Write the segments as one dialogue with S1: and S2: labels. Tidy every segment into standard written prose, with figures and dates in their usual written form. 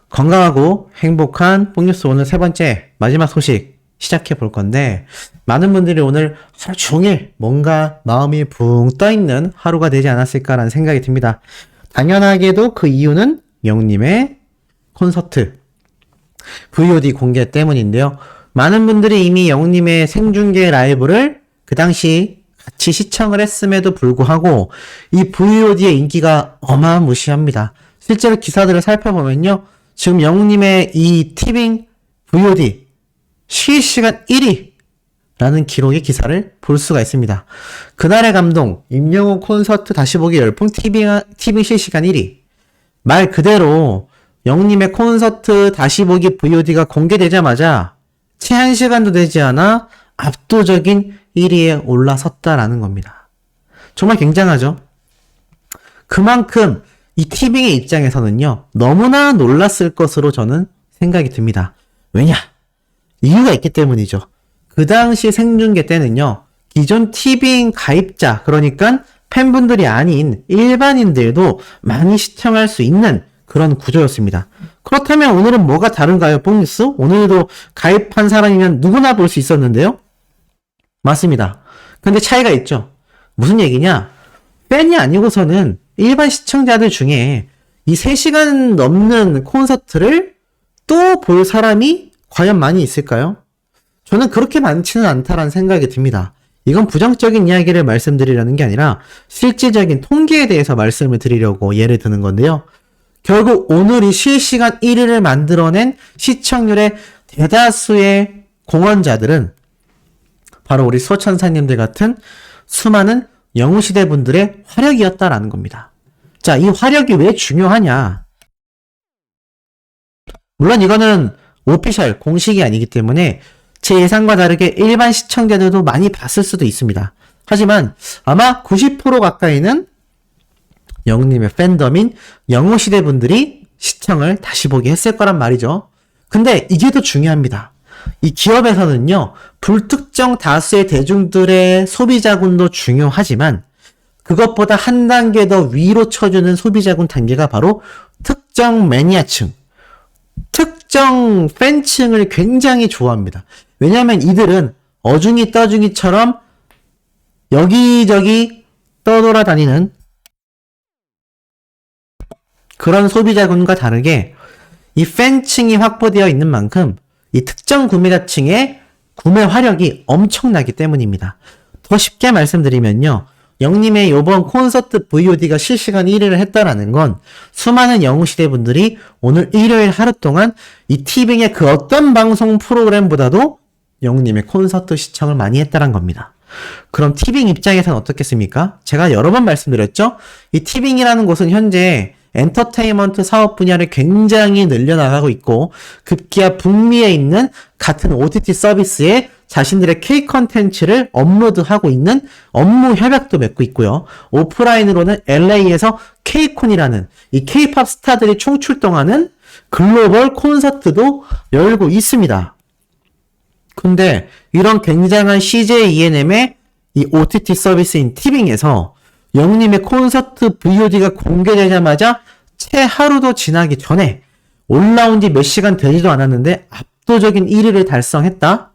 S1: 건강하고 행복한 뽕뉴스 오늘 세 번째 마지막 소식 시작해 볼 건데, 많은 분들이 오늘 하루 종일 뭔가 마음이 붕 떠있는 하루가 되지 않았을까라는 생각이 듭니다. 당연하게도 그 이유는 영웅님의 콘서트 VOD 공개 때문인데요. 많은 분들이 이미 영웅님의 생중계 라이브를 그 당시 같이 시청을 했음에도 불구하고 이 VOD의 인기가 어마무시합니다. 실제로 기사들을 살펴보면요, 지금 영웅님의 이 티빙 VOD 실시간 1위라는 기록의 기사를 볼 수가 있습니다. 그날의 감동, 임영웅 콘서트 다시 보기 열풍 티빙 실시간 1위. 말 그대로 영웅님의 콘서트 다시 보기 VOD가 공개되자마자 채 1시간도 되지 않아 압도적인 1위에 올라섰다라는 겁니다. 정말 굉장하죠? 그만큼 이 티빙의 입장에서는요, 너무나 놀랐을 것으로 저는 생각이 듭니다. 왜냐? 이유가 있기 때문이죠. 그 당시 생중계 때는요, 기존 티빙 가입자, 그러니까 팬분들이 아닌 일반인들도 많이 시청할 수 있는 그런 구조였습니다. 그렇다면 오늘은 뭐가 다른가요, 뽕뉴스? 오늘도 가입한 사람이면 누구나 볼 수 있었는데요? 맞습니다. 근데 차이가 있죠. 무슨 얘기냐? 팬이 아니고서는 일반 시청자들 중에 이 3시간 넘는 콘서트를 또 볼 사람이 과연 많이 있을까요? 저는 그렇게 많지는 않다라는 생각이 듭니다. 이건 부정적인 이야기를 말씀드리려는 게 아니라 실질적인 통계에 대해서 말씀을 드리려고 예를 드는 건데요. 결국 오늘 이 실시간 1위를 만들어낸 시청률의 대다수의 공헌자들은 바로 우리 소천사님들 같은 수많은 영웅시대 분들의 화력이었다라는 겁니다. 자, 이 화력이 왜 중요하냐? 물론 이거는 오피셜 공식이 아니기 때문에 제 예상과 다르게 일반 시청자들도 많이 봤을 수도 있습니다. 하지만 아마 90% 가까이는 영웅님의 팬덤인 영웅시대 분들이 시청을 다시 보기 했을 거란 말이죠. 근데 이게 더 중요합니다. 이 기업에서는요, 불특정 다수의 대중들의 소비자군도 중요하지만 그것보다 한 단계 더 위로 쳐주는 소비자군 단계가 바로 특정 매니아층, 특정 팬층을 굉장히 좋아합니다. 왜냐하면 이들은 어중이 떠중이처럼 여기저기 떠돌아다니는 그런 소비자군과 다르게 이 팬층이 확보되어 있는 만큼 이 특정 구매자층의 구매 화력이 엄청나기 때문입니다. 더 쉽게 말씀드리면요, 영님의 요번 콘서트 VOD가 실시간 1위를 했다라는 건 수많은 영웅시대 분들이 오늘 일요일 하루 동안 이 티빙의 그 어떤 방송 프로그램보다도 영님의 콘서트 시청을 많이 했다는 겁니다. 그럼 티빙 입장에서는 어떻겠습니까? 제가 여러 번 말씀드렸죠? 이 티빙이라는 곳은 현재 엔터테인먼트 사업 분야를 굉장히 늘려나가고 있고 급기야 북미에 있는 같은 OTT 서비스에 자신들의 K 컨텐츠를 업로드하고 있는 업무 협약도 맺고 있고요. 오프라인으로는 LA에서 K콘이라는 이 K-팝 스타들이 총출동하는 글로벌 콘서트도 열고 있습니다. 근데 이런 굉장한 CJ ENM의 이 OTT 서비스인 티빙에서 영님의 콘서트 VOD가 공개되자마자 채 하루도 지나기 전에 올라온 지 몇 시간 되지도 않았는데 압도적인 1위를 달성했다?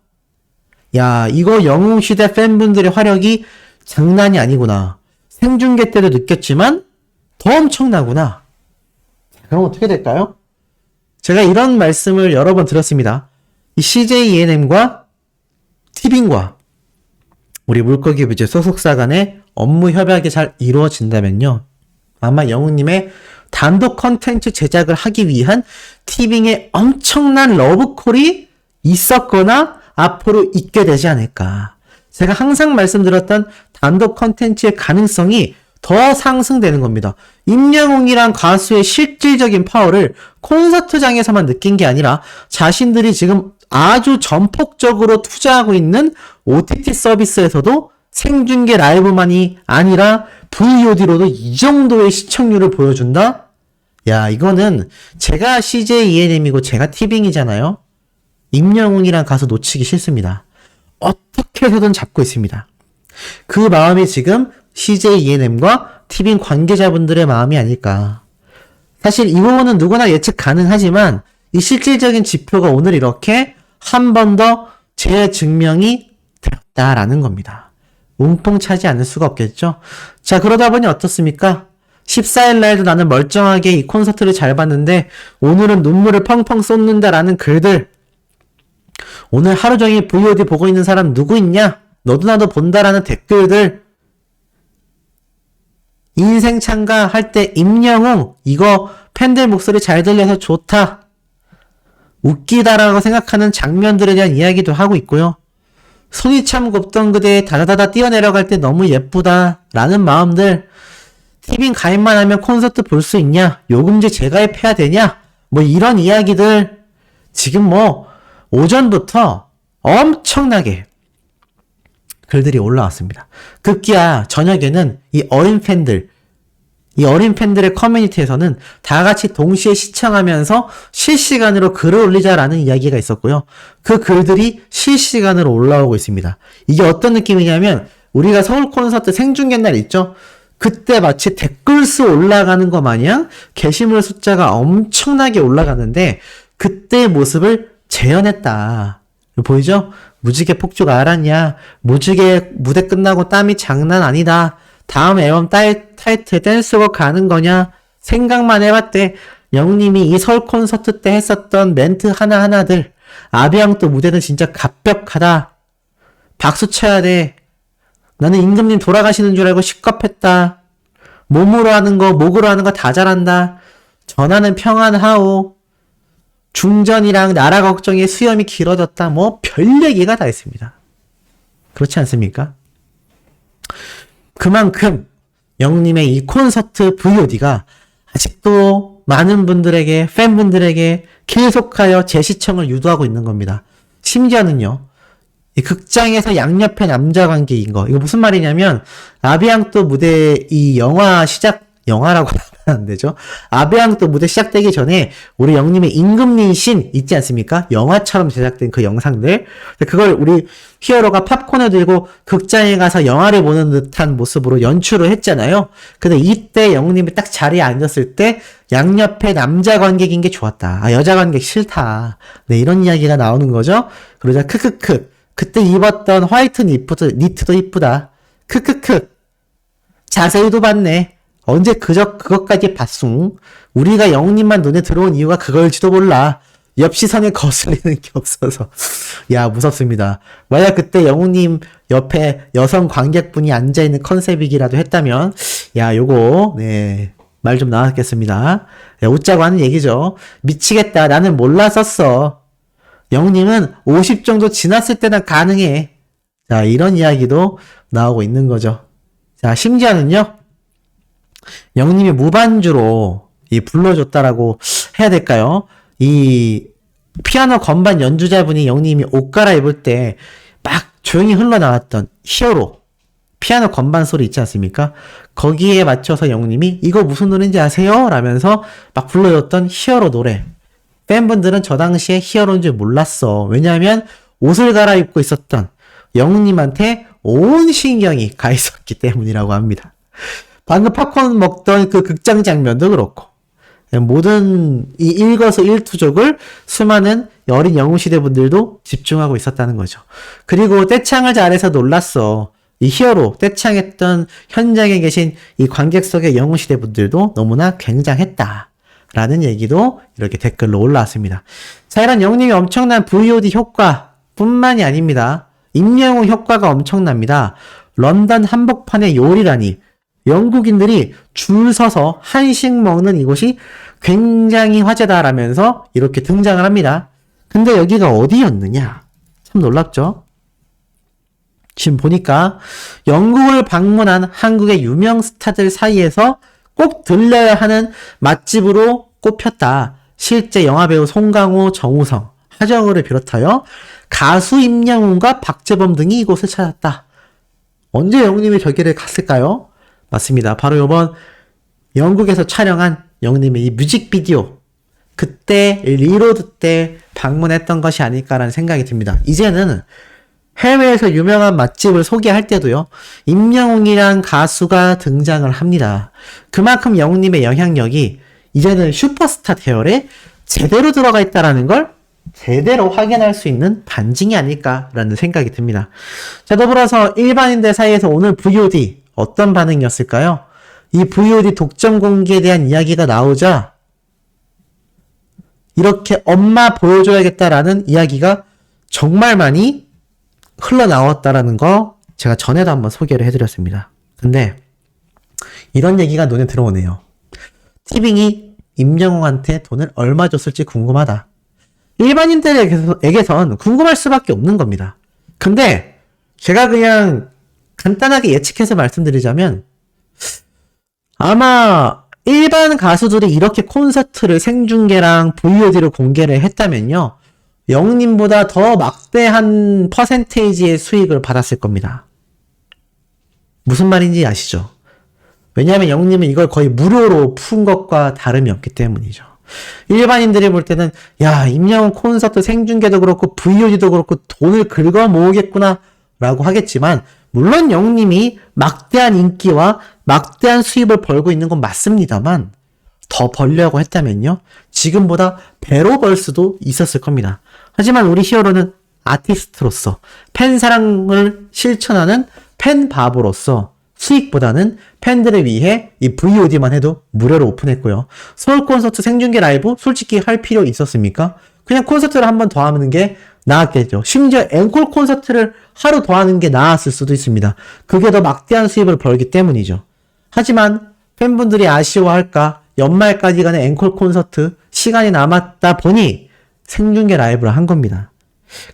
S1: 야, 이거 영웅시대 팬분들의 화력이 장난이 아니구나. 생중계 때도 느꼈지만 더 엄청나구나. 그럼 어떻게 될까요? 제가 이런 말씀을 여러 번 드렸습니다. 이 CJ ENM과 티빙과 우리 물고기 뷰즈 소속사 간의 업무 협약이 잘 이루어진다면요, 아마 영웅님의 단독 컨텐츠 제작을 하기 위한 티빙의 엄청난 러브콜이 있었거나 앞으로 있게 되지 않을까. 제가 항상 말씀드렸던 단독 컨텐츠의 가능성이 더 상승되는 겁니다. 임영웅이란 가수의 실질적인 파워를 콘서트장에서만 느낀 게 아니라 자신들이 지금 아주 전폭적으로 투자하고 있는 OTT 서비스에서도 생중계 라이브만이 아니라 VOD로도 이 정도의 시청률을 보여준다? 야, 이거는 제가 CJ ENM이고 제가 티빙이잖아요. 임영웅이란 가수 놓치기 싫습니다. 어떻게 해서든 잡고 있습니다. 그 마음이 지금 CJ ENM과 티빙 관계자분들의 마음이 아닐까. 사실 이 부분은 누구나 예측 가능하지만 이 실질적인 지표가 오늘 이렇게 한 번 더 재증명이 되었다라는 겁니다. 움펑차지 않을 수가 없겠죠. 자, 그러다 보니 어떻습니까? 14일 날도 나는 멀쩡하게 이 콘서트를 잘 봤는데 오늘은 눈물을 펑펑 쏟는다라는 글들, 오늘 하루 종일 VOD 보고 있는 사람 누구 있냐? 너도 나도 본다라는 댓글들, 인생 참가 할 때 임영웅 이거 팬들 목소리 잘 들려서 좋다, 웃기다라고 생각하는 장면들에 대한 이야기도 하고 있고요. 손이 참 곱던 그대 다다다다 뛰어내려갈 때 너무 예쁘다 라는 마음들, 티빙 가입만 하면 콘서트 볼 수 있냐, 요금제 재가입해야 되냐, 뭐 이런 이야기들 지금 뭐 오전부터 엄청나게 글들이 올라왔습니다. 급기야 저녁에는 이 어린 팬들의 커뮤니티에서는 다 같이 동시에 시청하면서 실시간으로 글을 올리자라는 이야기가 있었고요. 그 글들이 실시간으로 올라오고 있습니다. 이게 어떤 느낌이냐면 우리가 서울 콘서트 생중계 날 있죠? 그때 마치 댓글 수 올라가는 것 마냥 게시물 숫자가 엄청나게 올라가는데 그때의 모습을 재현했다. 보이죠? 무지개 폭죽 알았냐? 무지개 무대 끝나고 땀이 장난 아니다. 다음 앨범 타이틀 댄스곡 가는 거냐? 생각만 해봤대. 영님이 이 서울 콘서트 때 했었던 멘트 하나하나들. 아비앙또 무대는 진짜 갑벽하다. 박수 쳐야 돼. 나는 임금님 돌아가시는 줄 알고 식겁했다. 몸으로 하는 거, 목으로 하는 거 다 잘한다. 전하는 평안하오. 중전이랑 나라 걱정에 수염이 길어졌다. 뭐 별 얘기가 다 있습니다. 그렇지 않습니까? 그만큼 영님의 이 콘서트 VOD가 아직도 많은 분들에게, 팬분들에게 계속하여 재시청을 유도하고 있는 겁니다. 심지어는요, 이 극장에서 양옆에 남자 관객인 거, 이거 무슨 말이냐면 아비앙또 무대 이 영화라고 하면 안 되죠. 아비앙또 무대 시작되기 전에 우리 영님의 임금님 신 있지 않습니까? 영화처럼 제작된 그 영상들, 그걸 우리 히어로가 팝콘을 들고 극장에 가서 영화를 보는 듯한 모습으로 연출을 했잖아요. 근데 이때 영님이 딱 자리에 앉았을 때 양옆에 남자 관객인 게 좋았다. 아, 여자 관객 싫다. 네, 이런 이야기가 나오는 거죠. 그러자 크크크. 그때 입었던 화이트 니트도 이쁘다. 크크크. 자세히도 봤네. 언제 그것까지 봤숭? 우리가 영님만 눈에 들어온 이유가 그걸지도 몰라. 옆 시선에 거슬리는 게 없어서. 야, 무섭습니다. 만약 그때 영웅님 옆에 여성 관객분이 앉아있는 컨셉이기라도 했다면, 야, 요거, 네, 말 좀 나왔겠습니다. 야, 웃자고 하는 얘기죠. 미치겠다. 나는 몰랐었어. 영웅님은 50 정도 지났을 때나 가능해. 자, 이런 이야기도 나오고 있는 거죠. 자, 심지어는요, 영님이 무반주로 불러줬다라고 해야 될까요? 이 피아노 건반 연주자분이 영님이 옷 갈아입을 때 막 조용히 흘러나왔던 히어로 피아노 건반 소리 있지 않습니까? 거기에 맞춰서 영님이 이거 무슨 노래인지 아세요? 라면서 막 불러줬던 히어로 노래. 팬분들은 저 당시에 히어로인 줄 몰랐어. 왜냐하면 옷을 갈아입고 있었던 영님한테 온 신경이 가 있었기 때문이라고 합니다. 방금 팝콘 먹던 그 극장 장면도 그렇고, 모든 이 일거수일투족을 수많은 어린 영웅시대 분들도 집중하고 있었다는 거죠. 그리고 떼창을 잘해서 놀랐어. 이 히어로 떼창했던 현장에 계신 이 관객석의 영웅시대 분들도 너무나 굉장했다 라는 얘기도 이렇게 댓글로 올라왔습니다. 자, 이런 영웅님이 엄청난 VOD 효과 뿐만이 아닙니다. 임영웅 효과가 엄청납니다. 런던 한복판의 요리라니, 영국인들이 줄 서서 한식 먹는 이곳이 굉장히 화제다라면서 이렇게 등장을 합니다. 근데 여기가 어디였느냐? 참 놀랍죠? 지금 보니까 영국을 방문한 한국의 유명 스타들 사이에서 꼭 들려야 하는 맛집으로 꼽혔다. 실제 영화배우 송강호, 정우성, 하정우를 비롯하여 가수 임영웅과 박재범 등이 이곳을 찾았다. 언제 영웅님이 저기를 갔을까요? 맞습니다. 바로 이번 영국에서 촬영한 영웅님의 이 뮤직비디오, 그때 리로드 때 방문했던 것이 아닐까라는 생각이 듭니다. 이제는 해외에서 유명한 맛집을 소개할 때도요, 임영웅이란 가수가 등장을 합니다. 그만큼 영웅님의 영향력이 이제는 슈퍼스타 대열에 제대로 들어가 있다라는 걸 제대로 확인할 수 있는 반증이 아닐까라는 생각이 듭니다. 자, 더불어서 일반인들 사이에서 오늘 VOD 어떤 반응이었을까요? 이 VOD 독점 공개에 대한 이야기가 나오자 이렇게 엄마 보여줘야겠다라는 이야기가 정말 많이 흘러나왔다라는 거 제가 전에도 한번 소개를 해드렸습니다. 근데 이런 얘기가 눈에 들어오네요. 티빙이 임영웅한테 돈을 얼마 줬을지 궁금하다. 일반인들에게선 궁금할 수밖에 없는 겁니다. 근데 제가 그냥 간단하게 예측해서 말씀드리자면 아마 일반 가수들이 이렇게 콘서트를 생중계랑 VOD로 공개를 했다면요. 영웅님보다 더 막대한 퍼센테이지의 수익을 받았을 겁니다. 무슨 말인지 아시죠? 왜냐하면 영웅님은 이걸 거의 무료로 푼 것과 다름이 없기 때문이죠. 일반인들이 볼 때는 야, 임영웅 콘서트 생중계도 그렇고 VOD도 그렇고 돈을 긁어 모으겠구나 라고 하겠지만 물론 영웅님이 막대한 인기와 막대한 수입을 벌고 있는 건 맞습니다만 더 벌려고 했다면요. 지금보다 배로 벌 수도 있었을 겁니다. 하지만 우리 히어로는 아티스트로서 팬 사랑을 실천하는 팬 바보로서 수익보다는 팬들을 위해 이 VOD만 해도 무료로 오픈했고요. 서울 콘서트 생중계 라이브 솔직히 할 필요 있었습니까? 그냥 콘서트를 한 번 더 하는 게 나았겠죠. 심지어 앵콜 콘서트를 하루 더 하는 게 나았을 수도 있습니다. 그게 더 막대한 수입을 벌기 때문이죠. 하지만 팬분들이 아쉬워할까 연말까지 가는 앵콜 콘서트 시간이 남았다 보니 생중계 라이브를 한 겁니다.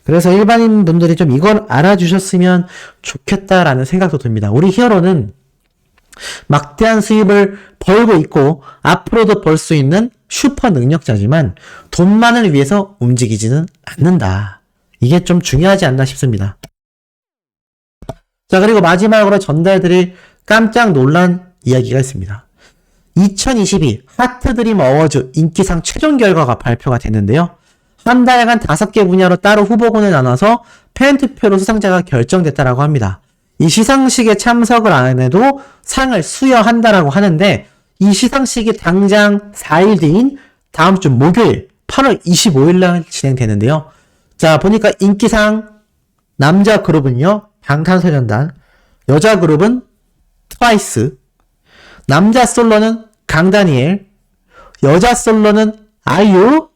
S1: 그래서 일반인 분들이 좀 이걸 알아주셨으면 좋겠다라는 생각도 듭니다. 우리 히어로는 막대한 수입을 벌고 있고 앞으로도 벌 수 있는 슈퍼 능력자지만 돈만을 위해서 움직이지는 않는다. 이게 좀 중요하지 않나 싶습니다. 자, 그리고 마지막으로 전달드릴 깜짝 놀란 이야기가 있습니다. 2022 하트드림 어워즈 인기상 최종 결과가 발표가 됐는데요. 한 달간 5개 분야로 따로 후보군을 나눠서 팬투표로 수상자가 결정됐다라고 합니다. 이 시상식에 참석을 안 해도 상을 수여한다라고 하는데 이 시상식이 당장 4일 뒤인 다음 주 목요일 8월 25일 날 진행되는데요. 자, 보니까 인기상 남자 그룹은요. 방탄소년단, 여자 그룹은 트와이스, 남자 솔로는 강다니엘, 여자 솔로는 아이유,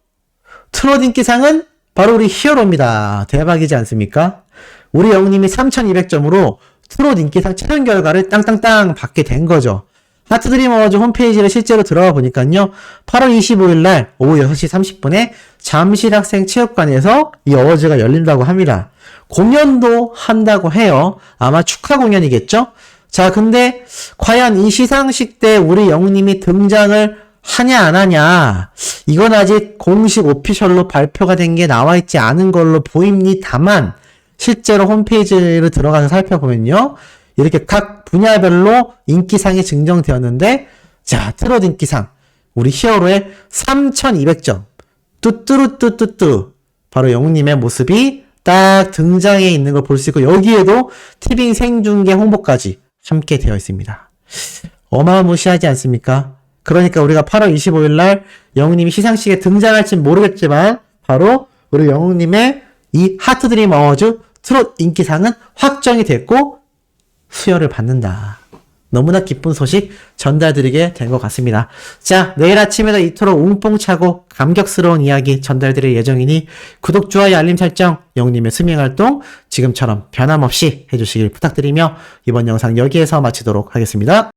S1: 트롯 인기상은 바로 우리 히어로입니다. 대박이지 않습니까? 우리 영웅님이 3200점으로 트롯 인기상 최종 결과를 땅땅땅 받게 된 거죠. 하트드림 어워즈 홈페이지를 실제로 들어가 보니까요. 8월 25일 날 오후 6시 30분에 잠실학생 체육관에서 이 어워즈가 열린다고 합니다. 공연도 한다고 해요. 아마 축하 공연이겠죠? 자, 근데 과연 이 시상식 때 우리 영웅님이 등장을 하냐 안 하냐, 이건 아직 공식 오피셜로 발표가 된 게 나와 있지 않은 걸로 보입니다만 실제로 홈페이지를 들어가서 살펴보면요. 이렇게 각 분야별로 인기상이 증정되었는데, 자, 트롯 인기상 우리 히어로의 3200점 뚜뚜루뚜뚜뚜 바로 영웅님의 모습이 딱 등장해 있는 걸 볼 수 있고 여기에도 티빙 생중계 홍보까지 함께 되어 있습니다. 어마무시하지 않습니까? 그러니까 우리가 8월 25일 날 영웅님이 시상식에 등장할진 모르겠지만 바로 우리 영웅님의 이 하트드림 어워즈 트롯 인기상은 확정이 됐고 수여를 받는다. 너무나 기쁜 소식 전달드리게 된 것 같습니다. 자, 내일 아침에도 이토록 웅뽕차고 감격스러운 이야기 전달드릴 예정이니 구독, 좋아요, 알림 설정, 영웅님의 스밍활동 지금처럼 변함없이 해주시길 부탁드리며 이번 영상 여기에서 마치도록 하겠습니다.